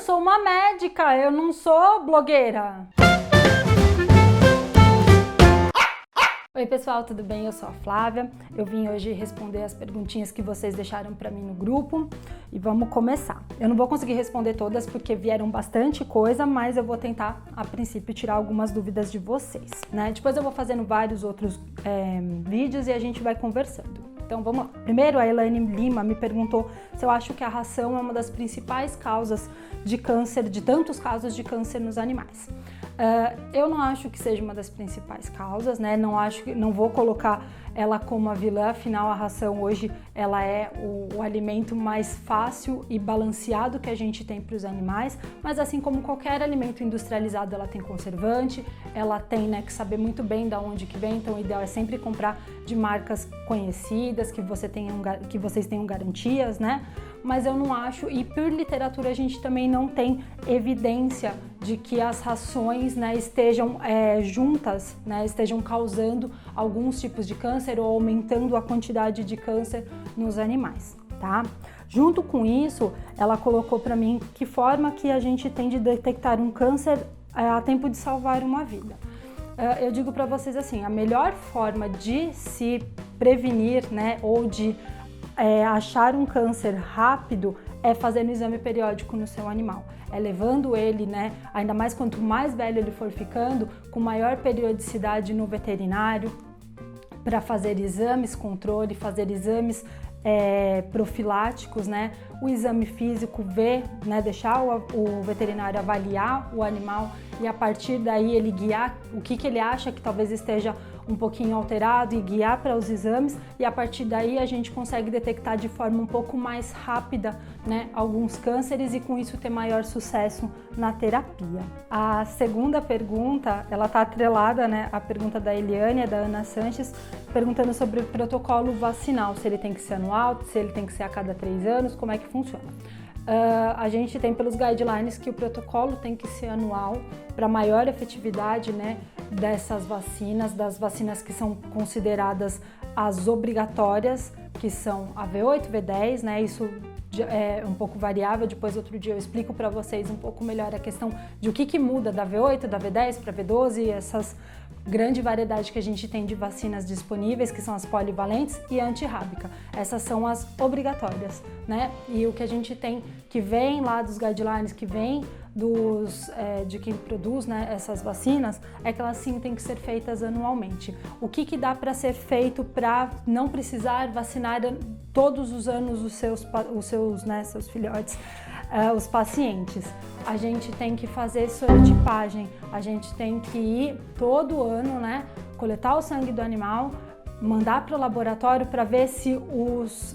sou uma médica, eu não sou blogueira. Oi pessoal, tudo bem? Eu sou a Flávia. Eu vim hoje responder as perguntinhas que vocês deixaram para mim no grupo e vamos começar. Eu não vou conseguir responder todas porque vieram bastante coisa, mas eu vou tentar, a princípio, tirar algumas dúvidas de vocês, né? Depois eu vou fazendo vários outros vídeos e a gente vai conversando. Então vamos lá. Primeiro, a Elaine Lima me perguntou se eu acho que a ração é uma das principais causas de câncer, de tantos casos de câncer nos animais. Eu não acho que seja uma das principais causas, né? Não vou colocar ela como a vilã, afinal a ração hoje ela é o alimento mais fácil e balanceado que a gente tem para os animais, mas assim como qualquer alimento industrializado, ela tem conservante, ela tem, né, que saber muito bem de onde que vem, então o ideal é sempre comprar de marcas conhecidas, que vocês tenham garantias, né? Mas eu não acho, e por literatura a gente também não tem evidência de que as rações, né, estejam juntas, né, estejam causando alguns tipos de câncer ou aumentando a quantidade de câncer nos animais, tá? Junto com isso, ela colocou para mim que forma que a gente tem de detectar um câncer a tempo de salvar uma vida. Eu digo para vocês assim, a melhor forma de se prevenir, né, ou de achar um câncer rápido é fazendo exame periódico no seu animal, é levando ele, né, ainda mais quanto mais velho ele for ficando, com maior periodicidade no veterinário para fazer exames controle, fazer exames profiláticos, né, o exame físico, ver, né, deixar o veterinário avaliar o animal e a partir daí ele guiar o que ele acha que talvez esteja um pouquinho alterado e guiar para os exames e a partir daí a gente consegue detectar de forma um pouco mais rápida, né, alguns cânceres e com isso ter maior sucesso na terapia. A segunda pergunta, ela está atrelada, né, à pergunta da Eliane, da Ana Sanches, perguntando sobre o protocolo vacinal, se ele tem que ser anual, se ele tem que ser a cada 3 anos, como é que funciona. A gente tem pelos guidelines que o protocolo tem que ser anual para maior efetividade, né, dessas vacinas, das vacinas que são consideradas as obrigatórias, que são a V8, V10, né, isso é um pouco variável, depois outro dia eu explico para vocês um pouco melhor a questão de o que muda da V8, da V10 para V12, essas grande variedade que a gente tem de vacinas disponíveis, que são as polivalentes e a antirrábica. Essas são as obrigatórias, né? E o que a gente tem que vem lá dos guidelines, que vem de quem produz, né, essas vacinas, é que elas sim têm que ser feitas anualmente. O que dá para ser feito para não precisar vacinar todos os anos os seus filhotes, os pacientes? A gente tem que fazer sorotipagem, a gente tem que ir todo ano, né, coletar o sangue do animal, mandar para o laboratório para ver se os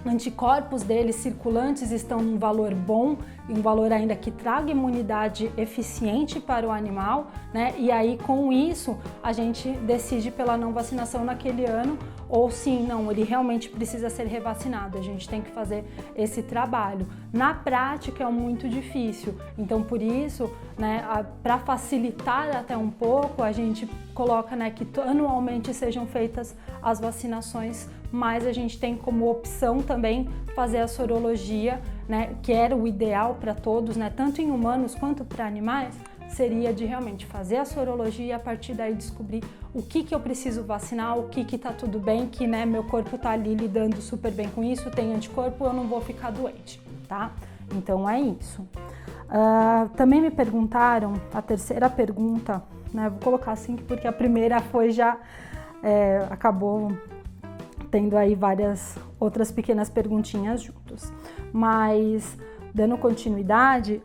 anticorpos deles circulantes estão num valor bom, um valor ainda que traga imunidade eficiente para o animal, né? E aí com isso a gente decide pela não vacinação naquele ano ou sim, não, ele realmente precisa ser revacinado. A gente tem que fazer esse trabalho. Na prática é muito difícil, então por isso, né, para facilitar até um pouco, a gente coloca, né, que anualmente sejam feitas as vacinações, mas a gente tem como opção também fazer a sorologia, né, que era o ideal para todos, né, tanto em humanos quanto para animais, seria de realmente fazer a sorologia e a partir daí descobrir o que eu preciso vacinar, o que tá tudo bem, que, né, meu corpo tá ali lidando super bem com isso, tem anticorpo, eu não vou ficar doente, tá? Então é isso. Também me perguntaram, a terceira pergunta, né, vou colocar assim porque a primeira foi já, acabou tendo aí várias outras pequenas perguntinhas juntos, mas dando continuidade,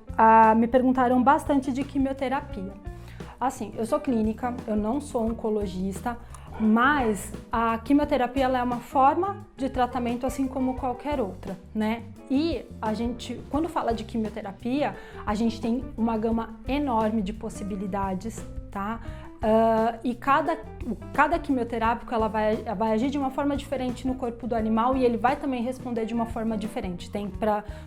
me perguntaram bastante de quimioterapia. Assim, eu sou clínica, eu não sou oncologista, mas a quimioterapia ela é uma forma de tratamento assim como qualquer outra, né? E a gente, quando fala de quimioterapia, a gente tem uma gama enorme de possibilidades, tá? E cada quimioterápico ela vai agir de uma forma diferente no corpo do animal e ele vai também responder de uma forma diferente. Tem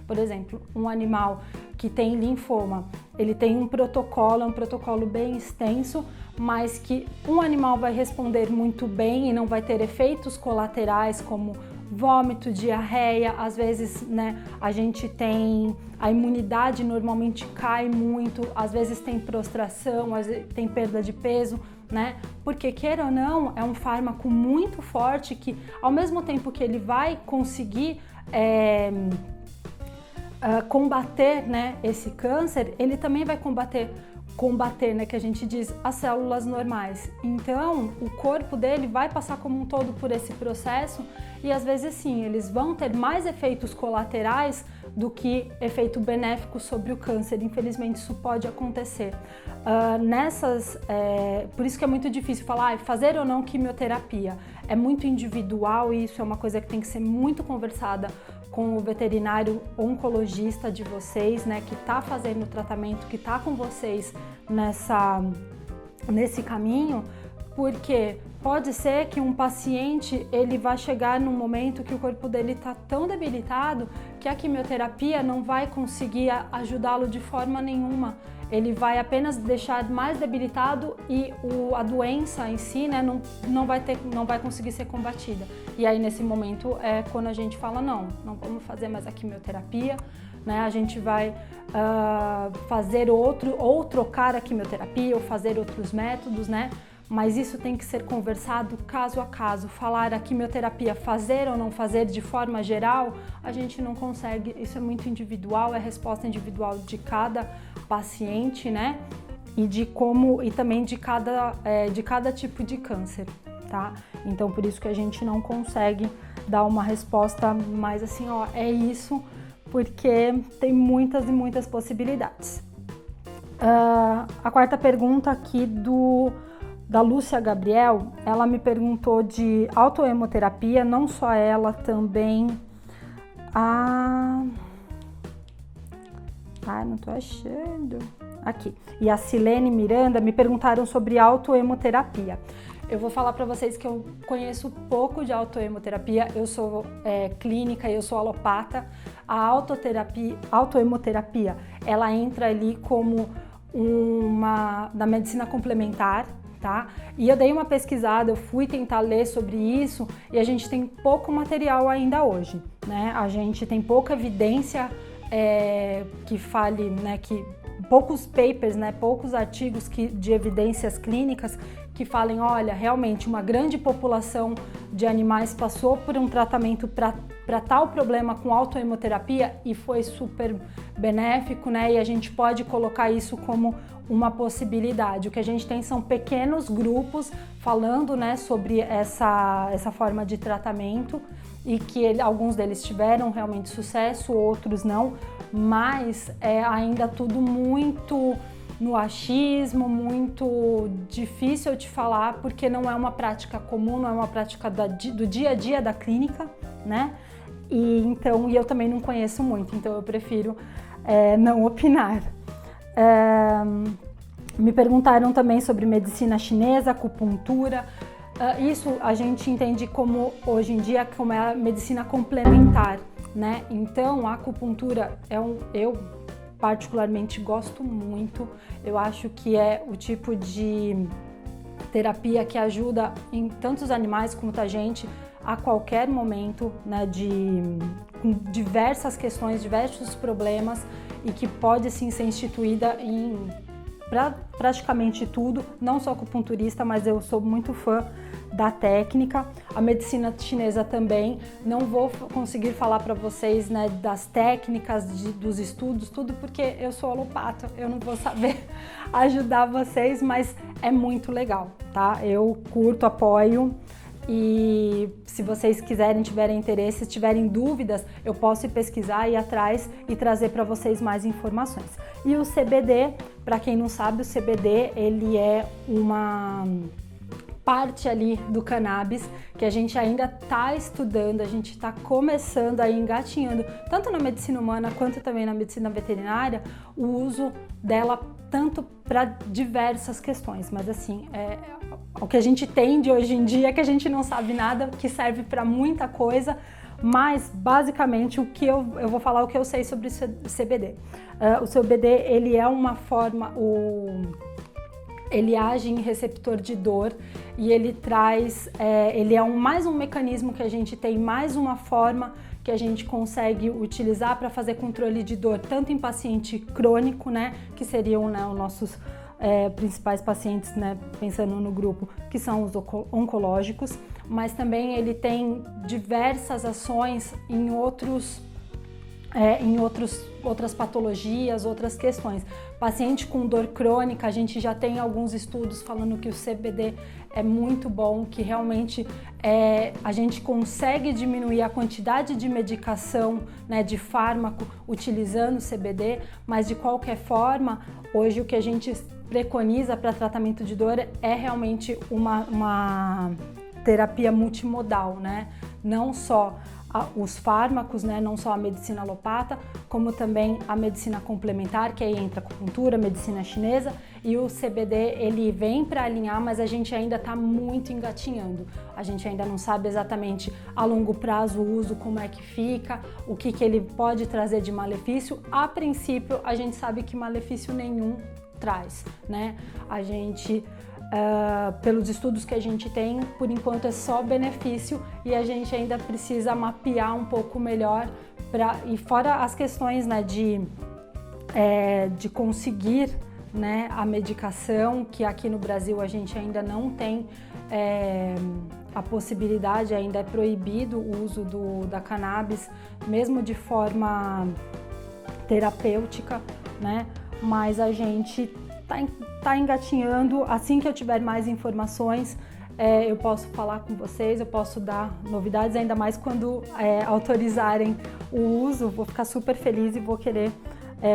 por exemplo, um animal que tem linfoma, ele tem um protocolo bem extenso, mas que um animal vai responder muito bem e não vai ter efeitos colaterais como vômito, diarreia, às vezes, né, a gente tem a imunidade normalmente cai muito, às vezes tem prostração, às vezes tem perda de peso, né? Porque, queira ou não, é um fármaco muito forte que, ao mesmo tempo que ele vai conseguir combater, né, esse câncer, ele também vai combater, né, que a gente diz, as células normais. Então, o corpo dele vai passar como um todo por esse processo e às vezes sim, eles vão ter mais efeitos colaterais do que efeito benéfico sobre o câncer. Infelizmente, isso pode acontecer. Por isso que é muito difícil falar, fazer ou não quimioterapia. É muito individual e isso é uma coisa que tem que ser muito conversada com o veterinário oncologista de vocês, né, que está fazendo o tratamento, que está com vocês nesse caminho, porque pode ser que um paciente ele vai chegar num momento que o corpo dele está tão debilitado que a quimioterapia não vai conseguir ajudá-lo de forma nenhuma. Ele vai apenas deixar mais debilitado e a doença em si, né, não vai conseguir ser combatida. E aí nesse momento é quando a gente fala não vamos fazer mais a quimioterapia, né? A gente vai fazer ou trocar a quimioterapia ou fazer outros métodos, né? Mas isso tem que ser conversado caso a caso. Falar a quimioterapia fazer ou não fazer de forma geral, a gente não consegue. Isso é muito individual, é resposta individual de cada paciente, né? E também de cada tipo de câncer, tá? Então, por isso que a gente não consegue dar uma resposta mais assim, ó, é isso, porque tem muitas e muitas possibilidades. A quarta pergunta aqui da Lúcia Gabriel, ela me perguntou de autohemoterapia, não só ela, também não tô achando. Aqui. E a Silene Miranda me perguntaram sobre autohemoterapia. Eu vou falar para vocês que eu conheço pouco de autohemoterapia, eu sou clínica, eu sou alopata. A autohemoterapia, ela entra ali como da medicina complementar, tá? E eu dei uma pesquisada, eu fui tentar ler sobre isso e a gente tem pouco material ainda hoje, né? A gente tem pouca evidência que fale, né, poucos papers, né, poucos artigos de evidências clínicas que falem, olha, realmente uma grande população de animais passou por um tratamento para tal problema com autohemoterapia e foi super benéfico, né? E a gente pode colocar isso como uma possibilidade. O que a gente tem são pequenos grupos falando, né, sobre essa forma de tratamento e que alguns deles tiveram realmente sucesso, outros não, mas é ainda tudo muito no achismo, muito difícil de falar, porque não é uma prática comum, não é uma prática do dia a dia da clínica, né? E eu também não conheço muito, então eu prefiro não opinar. Me perguntaram também sobre medicina chinesa, acupuntura. Isso a gente entende como, hoje em dia, como é a medicina complementar, né? Então, a acupuntura eu particularmente gosto muito. Eu acho que é o tipo de terapia que ajuda em tantos animais quanto a gente a qualquer momento, né, com diversas questões, diversos problemas e que pode sim ser instituída para praticamente tudo, não só acupunturista, mas eu sou muito fã da técnica. A medicina chinesa também, não vou conseguir falar para vocês, né, das técnicas, dos estudos, tudo, porque eu sou alopata, eu não vou saber ajudar vocês, mas é muito legal, tá? Eu curto, apoio. E se vocês quiserem, tiverem interesse, tiverem dúvidas, eu posso ir pesquisar, ir atrás e trazer para vocês mais informações. E o CBD, para quem não sabe, o CBD ele é uma parte ali do cannabis que a gente ainda está estudando, a gente está começando aí, engatinhando, tanto na medicina humana quanto também na medicina veterinária, o uso dela tanto para diversas questões, mas assim, o que a gente tem de hoje em dia é que a gente não sabe nada, que serve para muita coisa, mas basicamente eu vou falar o que eu sei sobre o CBD. O CBD, ele é uma forma, ele age em receptor de dor e ele traz, ele é mais um mecanismo que a gente tem, mais uma forma que a gente consegue utilizar para fazer controle de dor, tanto em paciente crônico, né, que seriam, né, os nossos principais pacientes, né, pensando no grupo, que são os oncológicos, mas também ele tem diversas ações em outras patologias, outras questões. Paciente com dor crônica, a gente já tem alguns estudos falando que o CBD é muito bom, que realmente a gente consegue diminuir a quantidade de medicação, né, de fármaco utilizando o CBD, mas de qualquer forma, hoje o que a gente preconiza para tratamento de dor é realmente uma terapia multimodal, né? Não só os fármacos, né, não só a medicina alopata, como também a medicina complementar, que aí entra a acupuntura, a medicina chinesa, e o CBD ele vem para alinhar, mas a gente ainda está muito engatinhando. A gente ainda não sabe exatamente a longo prazo o uso, como é que fica, o que ele pode trazer de malefício. A princípio, a gente sabe que malefício nenhum traz, né? A gente... pelos estudos que a gente tem, por enquanto é só benefício e a gente ainda precisa mapear um pouco melhor e fora as questões, né, de conseguir, né, a medicação, que aqui no Brasil a gente ainda não tem a possibilidade, ainda é proibido o uso da cannabis, mesmo de forma terapêutica, né, mas a gente tá engatinhando. Assim que eu tiver mais informações, eu posso falar com vocês, eu posso dar novidades, ainda mais quando autorizarem o uso. Vou ficar super feliz e vou querer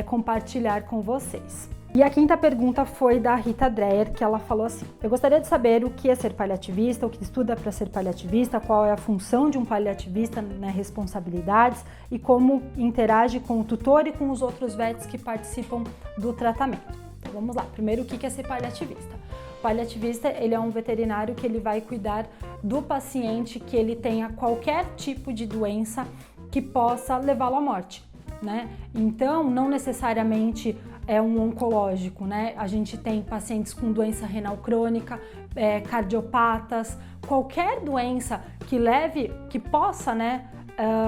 compartilhar com vocês. E a quinta pergunta foi da Rita Dreyer, que ela falou assim: eu gostaria de saber o que é ser paliativista, o que estuda para ser paliativista, qual é a função de um paliativista, né, responsabilidades e como interage com o tutor e com os outros VETs que participam do tratamento. Então, vamos lá. Primeiro, o que é ser paliativista? O paliativista, ele é um veterinário que ele vai cuidar do paciente que ele tenha qualquer tipo de doença que possa levá-lo à morte, né? Então, não necessariamente é um oncológico, né? A gente tem pacientes com doença renal crônica, cardiopatas, qualquer doença que possa, né,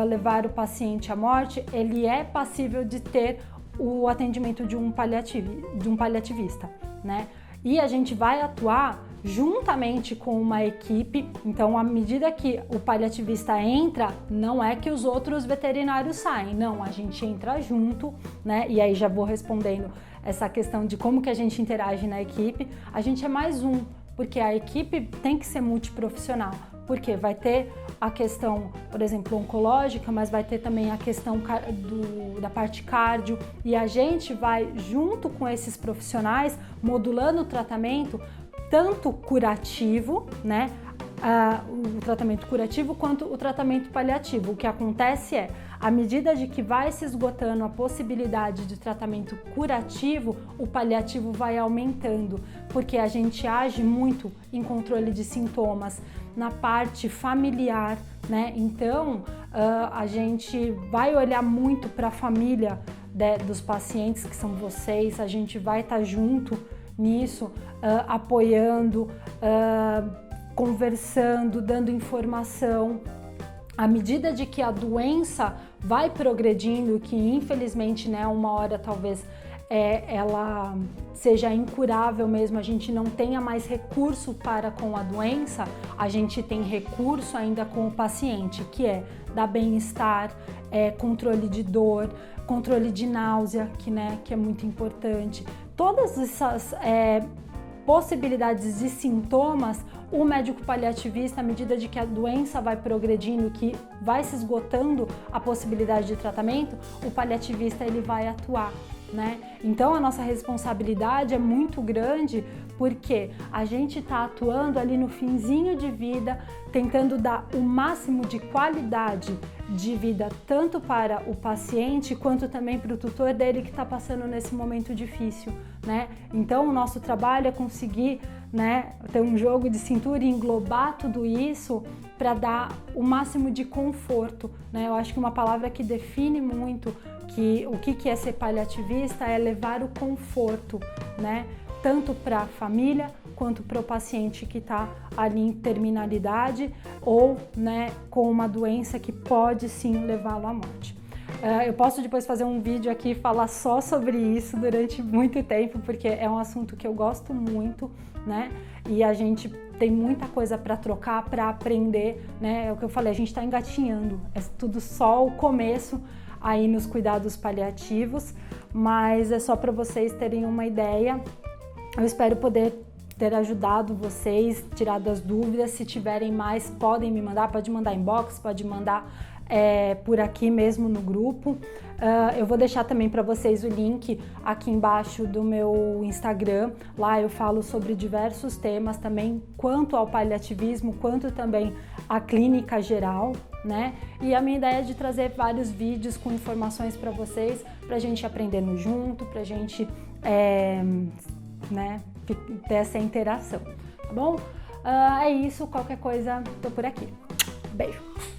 levar o paciente à morte, ele é passível de ter o atendimento de um paliativista, né? E a gente vai atuar juntamente com uma equipe. Então, à medida que o paliativista entra, não é que os outros veterinários saem, não, a gente entra junto, né? E aí já vou respondendo essa questão de como que a gente interage na equipe. A gente é mais um, porque a equipe tem que ser multiprofissional, porque vai ter a questão, por exemplo, oncológica, mas vai ter também a questão da parte cardio, e a gente vai, junto com esses profissionais, modulando o tratamento, tanto curativo, né, o tratamento curativo, quanto o tratamento paliativo. O que acontece é, à medida de que vai se esgotando a possibilidade de tratamento curativo, o paliativo vai aumentando, porque a gente age muito em controle de sintomas, na parte familiar, né? Então, a gente vai olhar muito para a família dos pacientes, que são vocês, a gente vai estar junto nisso, apoiando, conversando, dando informação. À medida de que a doença vai progredindo, que infelizmente, né, uma hora talvez ela seja incurável mesmo, a gente não tenha mais recurso para com a doença, a gente tem recurso ainda com o paciente, que é dar bem-estar, controle de dor, controle de náusea, que é muito importante. Todas essas possibilidades de sintomas, o médico paliativista, à medida de que a doença vai progredindo, que vai se esgotando a possibilidade de tratamento, o paliativista ele vai atuar, né? Então a nossa responsabilidade é muito grande, porque a gente está atuando ali no finzinho de vida, tentando dar o máximo de qualidade de vida tanto para o paciente quanto também para o tutor dele que está passando nesse momento difícil, né? Então o nosso trabalho é conseguir, né, ter um jogo de cintura e englobar tudo isso para dar o máximo de conforto, né? Eu acho que uma palavra que define muito o que é ser paliativista é levar o conforto, né, tanto para a família quanto para o paciente que está ali em terminalidade ou, né, com uma doença que pode sim levá-lo à morte. Eu posso depois fazer um vídeo aqui e falar só sobre isso durante muito tempo, porque é um assunto que eu gosto muito, né? E a gente tem muita coisa para trocar, para aprender, né? É o que eu falei, a gente está engatinhando, é tudo só o começo aí nos cuidados paliativos, mas é só para vocês terem uma ideia. Eu espero poder ter ajudado vocês, tirado as dúvidas. Se tiverem mais, podem me mandar, pode mandar inbox, pode mandar por aqui mesmo no grupo. Eu vou deixar também para vocês o link aqui embaixo do meu Instagram. Lá eu falo sobre diversos temas também, quanto ao paliativismo, quanto também à clínica geral, né? E a minha ideia é de trazer vários vídeos com informações para vocês, para a gente aprendendo junto, para a gente né, ter essa interação, tá bom? É isso, qualquer coisa, tô por aqui. Beijo!